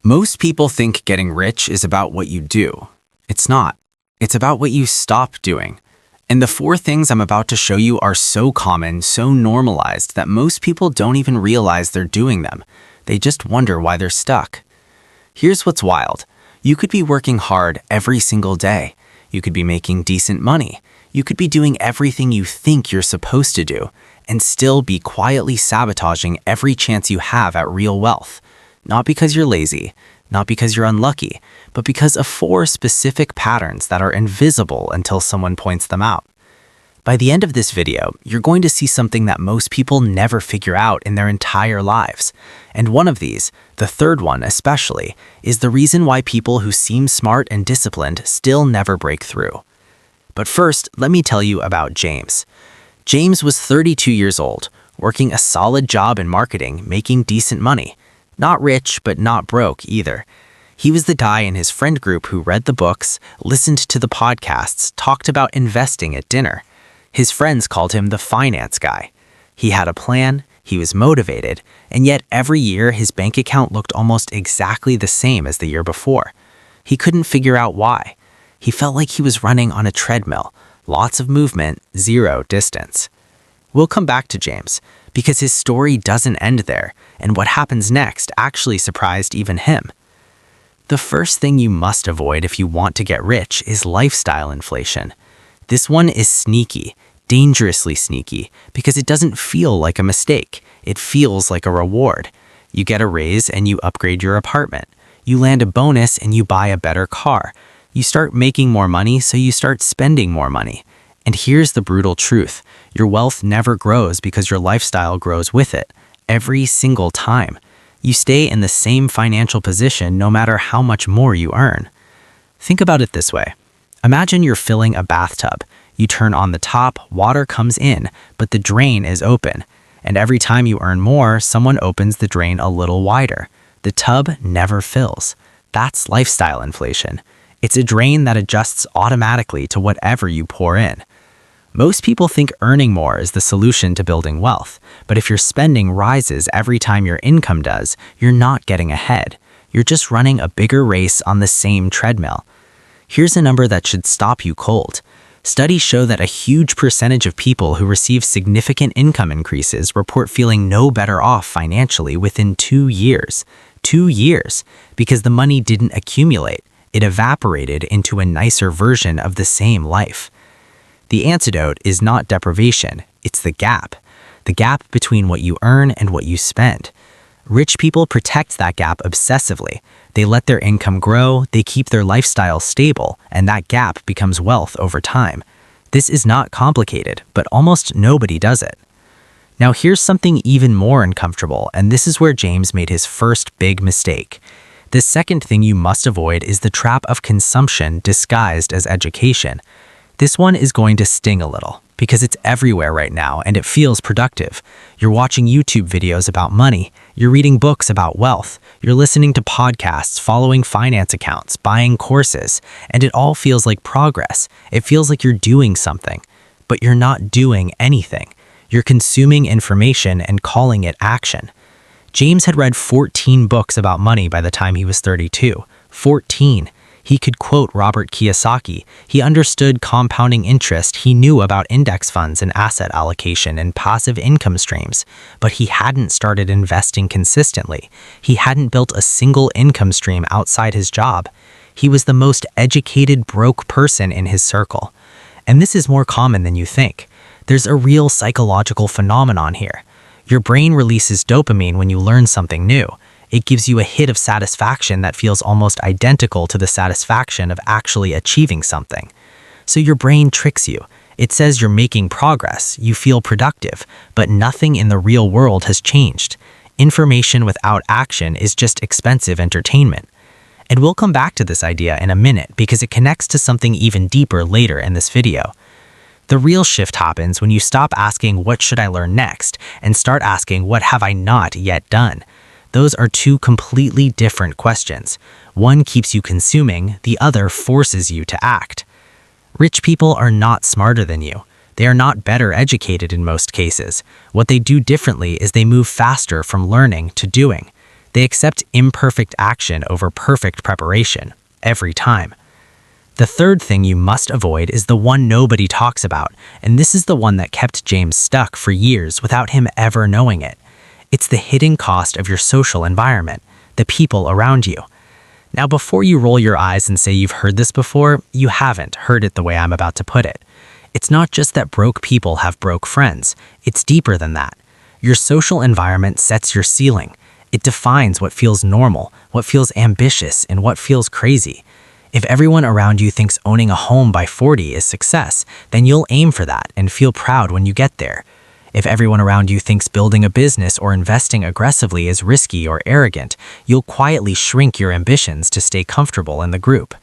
Most people think getting rich is about what you do. It's not. It's about what you stop doing. And the four things I'm about to show you are so common, so normalized, that most people don't even realize they're doing them. They just wonder why they're stuck. Here's what's wild. You could be working hard every single day. You could be making decent money. You could be doing everything you think you're supposed to do, and still be quietly sabotaging every chance you have at real wealth. Not because you're lazy, not because you're unlucky, but because of four specific patterns that are invisible until someone points them out. By the end of this video, you're going to see something that most people never figure out in their entire lives. And one of these, the third one especially, is the reason why people who seem smart and disciplined still never break through. But first, let me tell you about James. James was 32 years old, working a solid job in marketing, making decent money. Not rich, but not broke either. He was the guy in his friend group who read the books, listened to the podcasts, talked about investing at dinner. His friends called him the finance guy. He had a plan, he was motivated, and yet every year his bank account looked almost exactly the same as the year before. He couldn't figure out why. He felt like he was running on a treadmill, lots of movement, zero distance. We'll come back to James, because his story doesn't end there, and what happens next actually surprised even him. The first thing you must avoid if you want to get rich is lifestyle inflation. This one is sneaky, dangerously sneaky, because it doesn't feel like a mistake. It feels like a reward. You get a raise and you upgrade your apartment. You land a bonus and you buy a better car. You start making more money, so you start spending more money. And here's the brutal truth. Your wealth never grows because your lifestyle grows with it. Every single time. You stay in the same financial position no matter how much more you earn. Think about it this way. Imagine you're filling a bathtub. You turn on the top, water comes in, but the drain is open. And every time you earn more, someone opens the drain a little wider. The tub never fills. That's lifestyle inflation. It's a drain that adjusts automatically to whatever you pour in. Most people think earning more is the solution to building wealth, but if your spending rises every time your income does, you're not getting ahead. You're just running a bigger race on the same treadmill. Here's a number that should stop you cold. Studies show that a huge percentage of people who receive significant income increases report feeling no better off financially within 2 years. 2 years, because the money didn't accumulate. It evaporated into a nicer version of the same life. The antidote is not deprivation, it's the gap between what you earn and what you spend. Rich people protect that gap obsessively. They let their income grow, they keep their lifestyle stable, and that gap becomes wealth over time. This is not complicated, but almost nobody does it. Now here's something even more uncomfortable, and this is where James made his first big mistake. The second thing you must avoid is the trap of consumption disguised as education. This one is going to sting a little, because it's everywhere right now and it feels productive. You're watching YouTube videos about money, you're reading books about wealth, you're listening to podcasts, following finance accounts, buying courses, and it all feels like progress. It feels like you're doing something, but you're not doing anything. You're consuming information and calling it action. James had read 14 books about money by the time he was 32. 14. He could quote Robert Kiyosaki. He understood compounding interest. He knew about index funds and asset allocation and passive income streams, but he hadn't started investing consistently. He hadn't built a single income stream outside his job. He was the most educated broke person in his circle. And this is more common than you think. There's a real psychological phenomenon here. Your brain releases dopamine when you learn something new. It gives you a hit of satisfaction that feels almost identical to the satisfaction of actually achieving something. So your brain tricks you. It says you're making progress, you feel productive, but nothing in the real world has changed. Information without action is just expensive entertainment. And we'll come back to this idea in a minute because it connects to something even deeper later in this video. The real shift happens when you stop asking what should I learn next and start asking what have I not yet done. Those are two completely different questions. One keeps you consuming, the other forces you to act. Rich people are not smarter than you. They are not better educated in most cases. What they do differently is they move faster from learning to doing. They accept imperfect action over perfect preparation, every time. The third thing you must avoid is the one nobody talks about, and this is the one that kept James stuck for years without him ever knowing it. It's the hidden cost of your social environment, the people around you. Now, before you roll your eyes and say you've heard this before, you haven't heard it the way I'm about to put it. It's not just that broke people have broke friends. It's deeper than that. Your social environment sets your ceiling. It defines what feels normal, what feels ambitious, and what feels crazy. If everyone around you thinks owning a home by 40 is success, then you'll aim for that and feel proud when you get there. If everyone around you thinks building a business or investing aggressively is risky or arrogant, you'll quietly shrink your ambitions to stay comfortable in the group.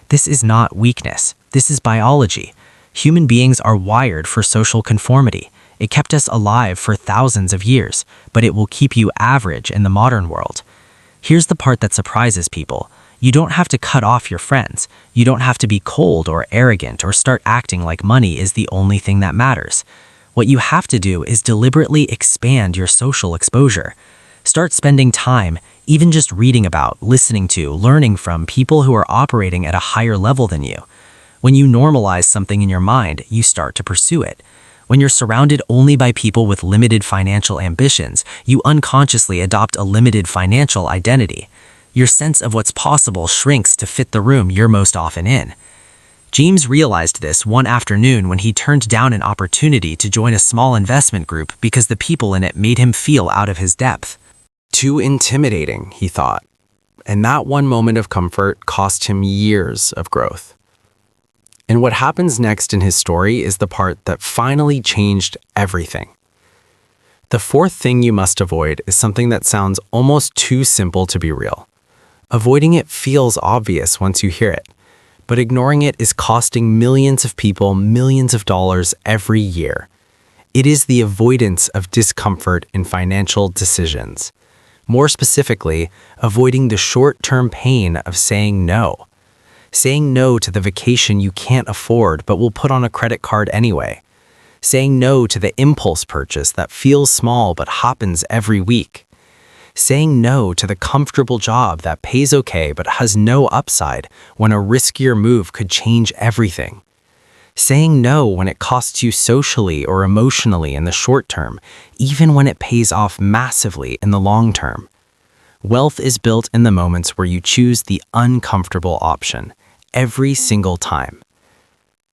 This is not weakness. This is biology. Human beings are wired for social conformity. It kept us alive for thousands of years, but it will keep you average in the modern world. Here's the part that surprises people. You don't have to cut off your friends. You don't have to be cold or arrogant or start acting like money is the only thing that matters. What you have to do is deliberately expand your social exposure. Start spending time, even just reading about, listening to, learning from people who are operating at a higher level than you. When you normalize something in your mind, you start to pursue it. When you're surrounded only by people with limited financial ambitions, you unconsciously adopt a limited financial identity. Your sense of what's possible shrinks to fit the room you're most often in. James realized this one afternoon when he turned down an opportunity to join a small investment group because the people in it made him feel out of his depth. Too intimidating, he thought. And that one moment of comfort cost him years of growth. And what happens next in his story is the part that finally changed everything. The fourth thing you must avoid is something that sounds almost too simple to be real. Avoiding it feels obvious once you hear it, but ignoring it is costing millions of people millions of dollars every year. It is the avoidance of discomfort in financial decisions. More specifically, avoiding the short-term pain of saying no. Saying no to the vacation you can't afford but will put on a credit card anyway. Saying no to the impulse purchase that feels small but happens every week. Saying no to the comfortable job that pays okay but has no upside when a riskier move could change everything. Saying no when it costs you socially or emotionally in the short term, even when it pays off massively in the long term. Wealth is built in the moments where you choose the uncomfortable option, every single time.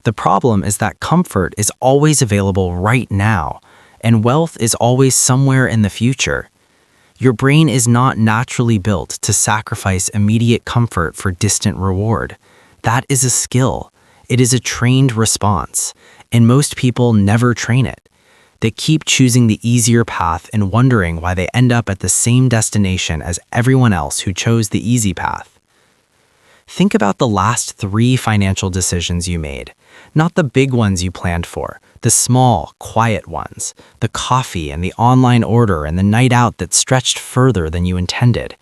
The problem is that comfort is always available right now, and wealth is always somewhere in the future. Your brain is not naturally built to sacrifice immediate comfort for distant reward. That is a skill. It is a trained response, and most people never train it. They keep choosing the easier path and wondering why they end up at the same destination as everyone else who chose the easy path. Think about the last 3 financial decisions you made, not the big ones you planned for, the small, quiet ones, the coffee and the online order and the night out that stretched further than you intended.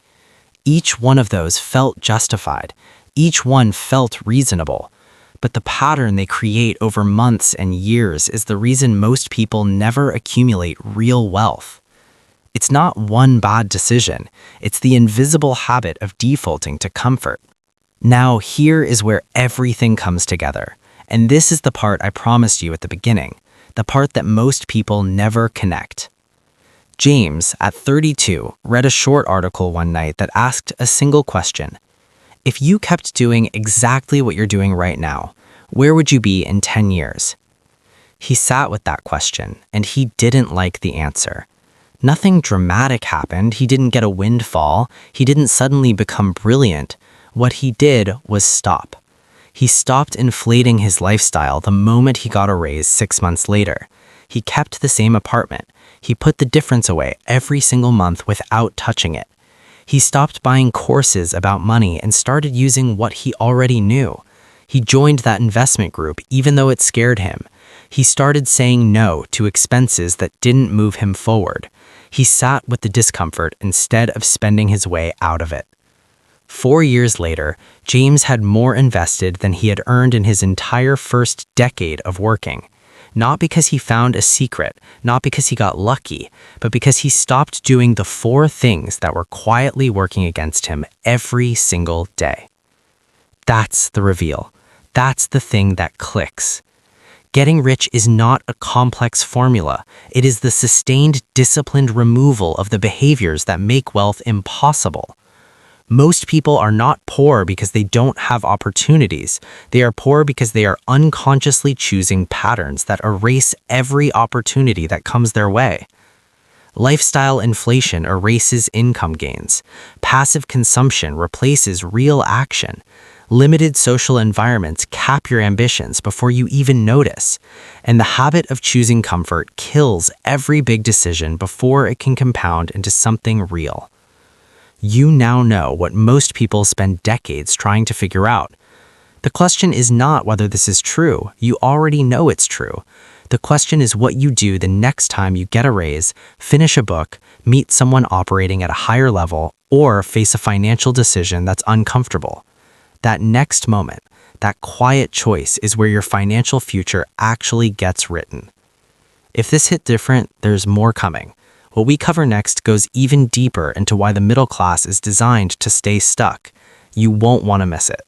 Each one of those felt justified. Each one felt reasonable. But the pattern they create over months and years is the reason most people never accumulate real wealth. It's not one bad decision. It's the invisible habit of defaulting to comfort. Now, here is where everything comes together. And this is the part I promised you at the beginning, the part that most people never connect. James, at 32, read a short article one night that asked a single question. If you kept doing exactly what you're doing right now, where would you be in 10 years? He sat with that question, and he didn't like the answer. Nothing dramatic happened. He didn't get a windfall. He didn't suddenly become brilliant. What he did was stop. He stopped inflating his lifestyle the moment he got a raise 6 months later. He kept the same apartment. He put the difference away every single month without touching it. He stopped buying courses about money and started using what he already knew. He joined that investment group even though it scared him. He started saying no to expenses that didn't move him forward. He sat with the discomfort instead of spending his way out of it. 4 years later, James had more invested than he had earned in his entire first decade of working. Not because he found a secret, not because he got lucky, but because he stopped doing the 4 things that were quietly working against him every single day. That's the reveal. That's the thing that clicks. Getting rich is not a complex formula. It is the sustained, disciplined removal of the behaviors that make wealth impossible. Most people are not poor because they don't have opportunities. They are poor because they are unconsciously choosing patterns that erase every opportunity that comes their way. Lifestyle inflation erases income gains. Passive consumption replaces real action. Limited social environments cap your ambitions before you even notice. And the habit of choosing comfort kills every big decision before it can compound into something real. You now know what most people spend decades trying to figure out. The question is not whether this is true. You already know it's true. The question is what you do the next time you get a raise, finish a book, meet someone operating at a higher level, or face a financial decision that's uncomfortable. That next moment, that quiet choice is where your financial future actually gets written. If this hit different, there's more coming. What we cover next goes even deeper into why the middle class is designed to stay stuck. You won't want to miss it.